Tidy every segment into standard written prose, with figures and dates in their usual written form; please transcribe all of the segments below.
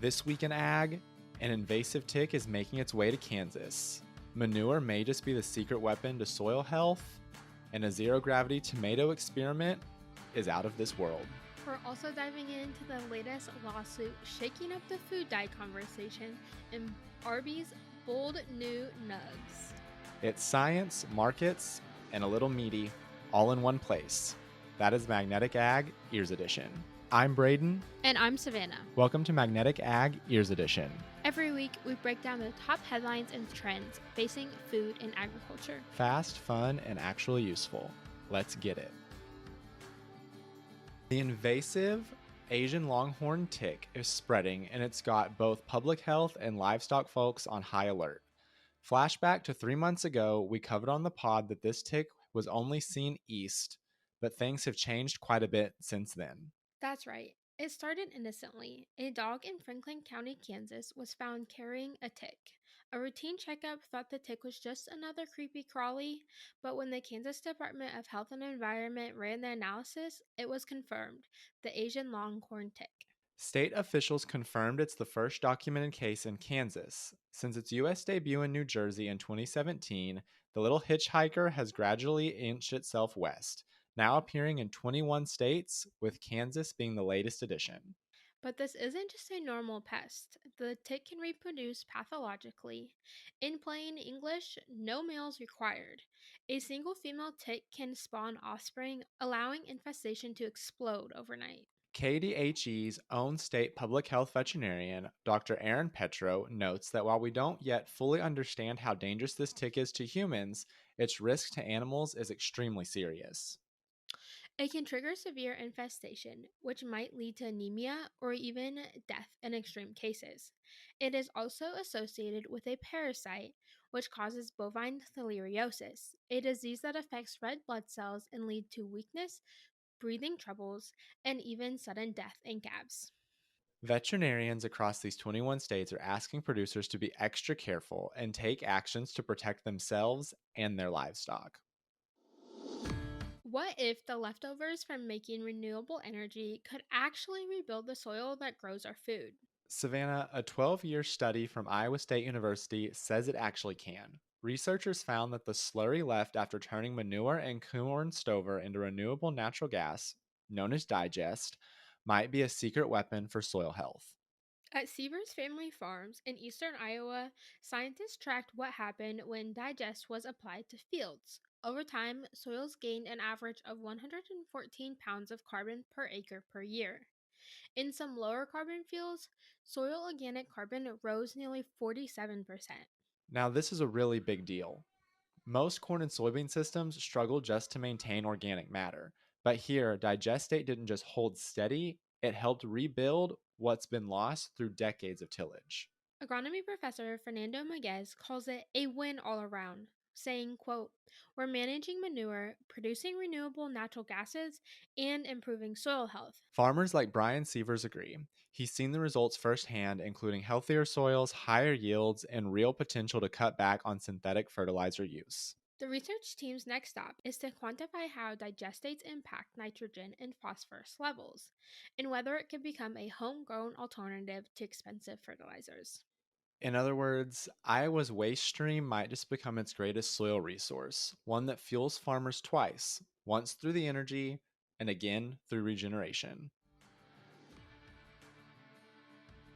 This week in ag, an invasive tick is making its way to Kansas. Manure may just be the secret weapon to soil health, and a zero-gravity tomato experiment is out of this world. We're also diving into the latest lawsuit shaking up the food dye conversation in Arby's bold new Nuggs. It's science, markets, and a little meaty, all in one place. That is Magnetic Ag Ears Edition. I'm Braeden. And I'm Savannah. Welcome to Magnetic Ag Ears Edition. Every week, we break down the top headlines and trends facing food and agriculture. Fast, fun, and actually useful. Let's get it. The invasive Asian longhorn tick is spreading, and it's got both public health and livestock folks on high alert. Flashback to 3 months ago, we covered on the pod that this tick was only seen east, but things have changed quite a bit since then. That's right. It started innocently. A dog in Franklin County, Kansas, was found carrying a tick. A routine checkup thought the tick was just another creepy crawly, but when the Kansas Department of Health and Environment ran the analysis, it was confirmed: the Asian longhorn tick. State officials confirmed it's the first documented case in Kansas. Since its U.S. debut in New Jersey in 2017, the little hitchhiker has gradually inched itself west, now appearing in 21 states, with Kansas being the latest addition. But this isn't just a normal pest. The tick can reproduce pathologically. In plain English, no males required. A single female tick can spawn offspring, allowing infestation to explode overnight. KDHE's own state public health veterinarian, Dr. Aaron Petro, notes that while we don't yet fully understand how dangerous this tick is to humans, its risk to animals is extremely serious. It can trigger severe infestation, which might lead to anemia or even death in extreme cases. It is also associated with a parasite, which causes bovine filariasis, a disease that affects red blood cells and lead to weakness, breathing troubles, and even sudden death in calves. Veterinarians across these 21 states are asking producers to be extra careful and take actions to protect themselves and their livestock. What if the leftovers from making renewable energy could actually rebuild the soil that grows our food? Savannah, a 12-year study from Iowa State University says it actually can. Researchers found that the slurry left after turning manure and corn stover into renewable natural gas, known as digest, might be a secret weapon for soil health. At Seaver's Family Farms in eastern Iowa, scientists tracked what happened when digest was applied to fields. Over time, soils gained an average of 114 pounds of carbon per acre per year. In some lower carbon fields, soil organic carbon rose nearly 47%. Now, this is a really big deal. Most corn and soybean systems struggle just to maintain organic matter, but here, digestate didn't just hold steady, it helped rebuild what's been lost through decades of tillage. Agronomy professor Fernando Maguez calls it a win all around, saying, quote, "We're managing manure, producing renewable natural gases, and improving soil health." Farmers like Brian Sievers agree. He's seen the results firsthand, including healthier soils, higher yields, and real potential to cut back on synthetic fertilizer use. The research team's next stop is to quantify how digestates impact nitrogen and phosphorus levels, and whether it could become a homegrown alternative to expensive fertilizers. In other words, Iowa's waste stream might just become its greatest soil resource, one that fuels farmers twice, once through the energy and again through regeneration.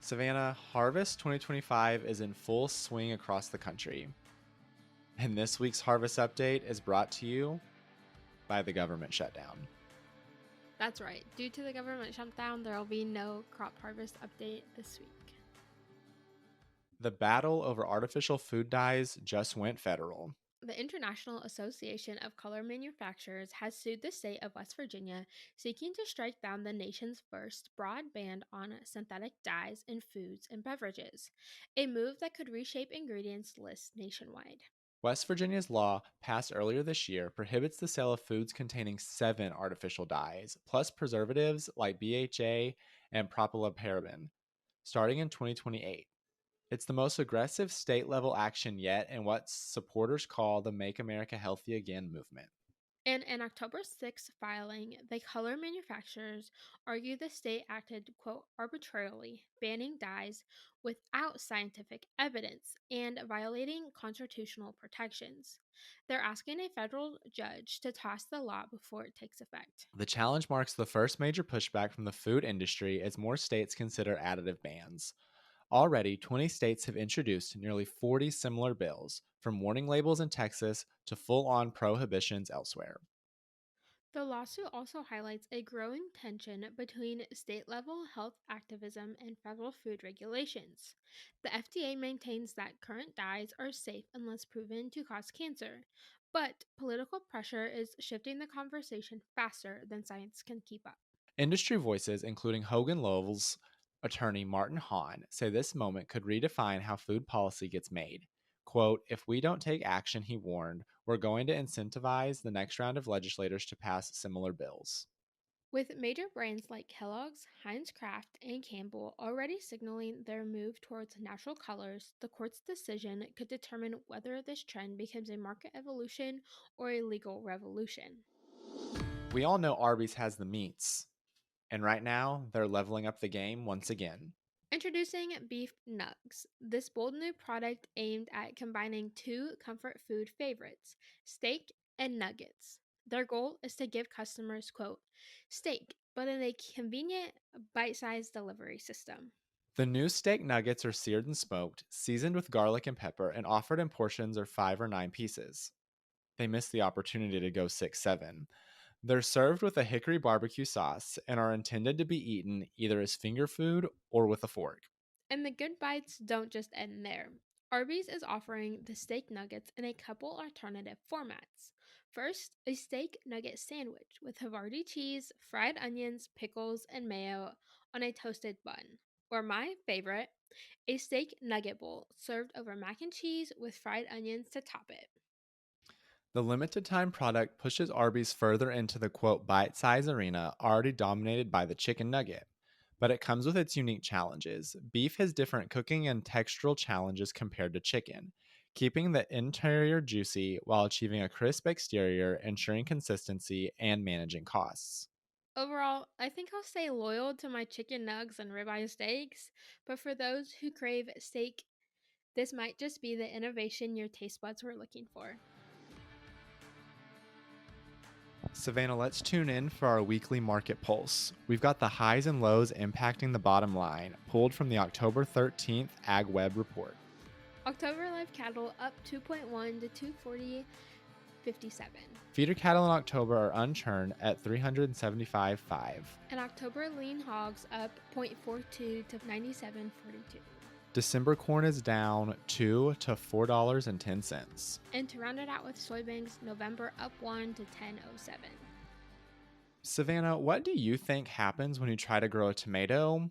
Savannah, Harvest 2025 is in full swing across the country. And this week's Harvest Update is brought to you by the government shutdown. That's right. Due to the government shutdown, there will be no crop harvest update this week. The battle over artificial food dyes just went federal. The International Association of Color Manufacturers has sued the state of West Virginia, seeking to strike down the nation's first broad ban on synthetic dyes in foods and beverages, a move that could reshape ingredients lists nationwide. West Virginia's law, passed earlier this year, prohibits the sale of foods containing 7 artificial dyes, plus preservatives like BHA and propylparaben, starting in 2028. It's the most aggressive state-level action yet in what supporters call the Make America Healthy Again movement. In an October 6th filing, the color manufacturers argue the state acted, quote, arbitrarily, banning dyes without scientific evidence and violating constitutional protections. They're asking a federal judge to toss the law before it takes effect. The challenge marks the first major pushback from the food industry as more states consider additive bans. Already, 20 states have introduced nearly 40 similar bills, from warning labels in Texas to full on prohibitions elsewhere. The lawsuit also highlights a growing tension between state level health activism and federal food regulations. The FDA maintains that current dyes are safe unless proven to cause cancer, but political pressure is shifting the conversation faster than science can keep up. Industry voices, including Hogan Lovells attorney Martin Hahn, say this moment could redefine how food policy gets made. Quote, if we don't take action, he warned, we're going to incentivize the next round of legislators to pass similar bills. With major brands like Kellogg's, Heinz Kraft, and Campbell already signaling their move towards natural colors, the court's decision could determine whether this trend becomes a market evolution or a legal revolution. We all know Arby's has the meats, and right now they're leveling up the game once again. Introducing Beef Nuggs, this bold new product aimed at combining two comfort food favorites, steak and nuggets. Their goal is to give customers, quote, steak, but in a convenient, bite sized delivery system. The new steak nuggets are seared and smoked, seasoned with garlic and pepper, and offered in portions of 5 or 9 pieces. They missed the opportunity to go 6, 7. They're served with a hickory barbecue sauce and are intended to be eaten either as finger food or with a fork. And the good bites don't just end there. Arby's is offering the steak nuggets in a couple alternative formats. First, a steak nugget sandwich with Havarti cheese, fried onions, pickles, and mayo on a toasted bun. Or my favorite, a steak nugget bowl served over mac and cheese with fried onions to top it. The limited time product pushes Arby's further into the quote bite size arena already dominated by the chicken nugget. But it comes with its unique challenges. Beef has different cooking and textural challenges compared to chicken, keeping the interior juicy while achieving a crisp exterior, ensuring consistency, and managing costs. Overall, I think I'll stay loyal to my chicken nugs and ribeye steaks, but for those who crave steak, this might just be the innovation your taste buds were looking for. Savannah, let's tune in for our weekly market pulse. We've got the highs and lows impacting the bottom line, pulled from the October 13th Ag Web report. October live cattle up 2.1 to 240.57. Feeder cattle in October are unchurned at 375.5. And October lean hogs up 0.42 to 97.42. December corn is down $2 to $4.10. And to round it out with soybeans, November up 1 to 10.07. Savannah, what do you think happens when you try to grow a tomato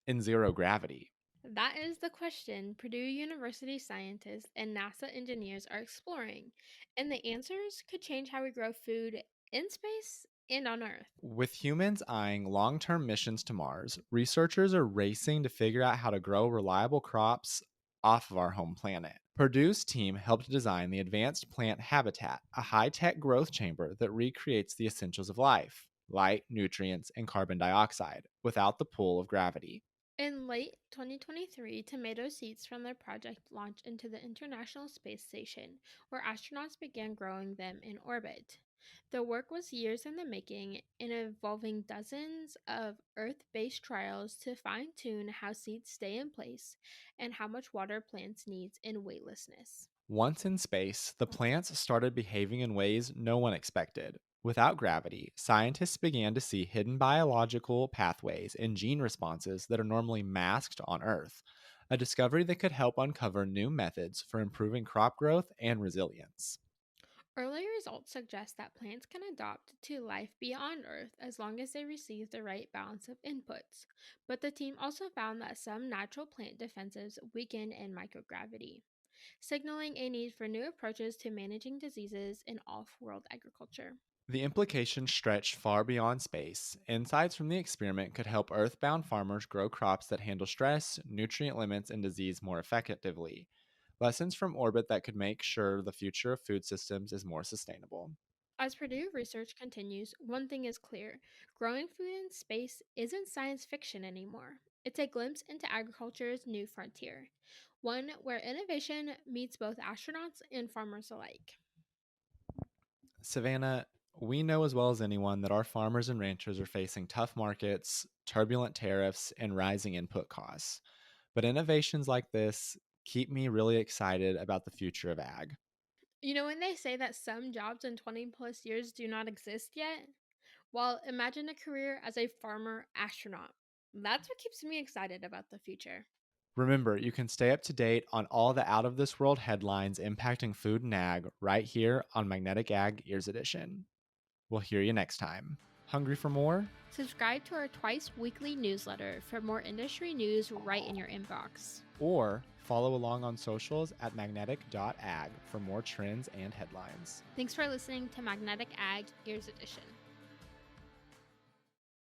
in zero gravity? That is the question Purdue University scientists and NASA engineers are exploring, and the answers could change how we grow food in space and on Earth. With humans eyeing long term missions to Mars, researchers are racing to figure out how to grow reliable crops off of our home planet. Purdue's team helped design the Advanced Plant Habitat, a high tech growth chamber that recreates the essentials of life light, nutrients, and carbon dioxide without the pull of gravity. In late 2023, tomato seeds from their project launched into the International Space Station, where astronauts began growing them in orbit. The work was years in the making and involving dozens of Earth based trials to fine tune how seeds stay in place and how much water plants need in weightlessness. Once in space, the plants started behaving in ways no one expected. Without gravity, scientists began to see hidden biological pathways and gene responses that are normally masked on Earth, a discovery that could help uncover new methods for improving crop growth and resilience. Early results suggest that plants can adapt to life beyond Earth as long as they receive the right balance of inputs. But the team also found that some natural plant defenses weaken in microgravity, signaling a need for new approaches to managing diseases in off world agriculture. The implications stretch far beyond space. Insights from the experiment could help Earthbound farmers grow crops that handle stress, nutrient limits, and disease more effectively. Lessons from orbit that could make sure the future of food systems is more sustainable. As Purdue research continues, one thing is clear: growing food in space isn't science fiction anymore. It's a glimpse into agriculture's new frontier, one where innovation meets both astronauts and farmers alike. Savannah, we know as well as anyone that our farmers and ranchers are facing tough markets, turbulent tariffs, and rising input costs. But innovations like this keep me really excited about the future of ag. You know, when they say that some jobs in 20 plus years do not exist yet? Well, imagine a career as a farmer astronaut. That's what keeps me excited about the future. Remember, you can stay up to date on all the out of this world headlines impacting food and ag right here on Magnetic Ag Ears Edition. We'll hear you next time. Hungry for more? Subscribe to our twice weekly newsletter for more industry news right in your inbox. Or follow along on socials at magnetic.ag for more trends and headlines. Thanks for listening to Magnetic Ag Ears Edition.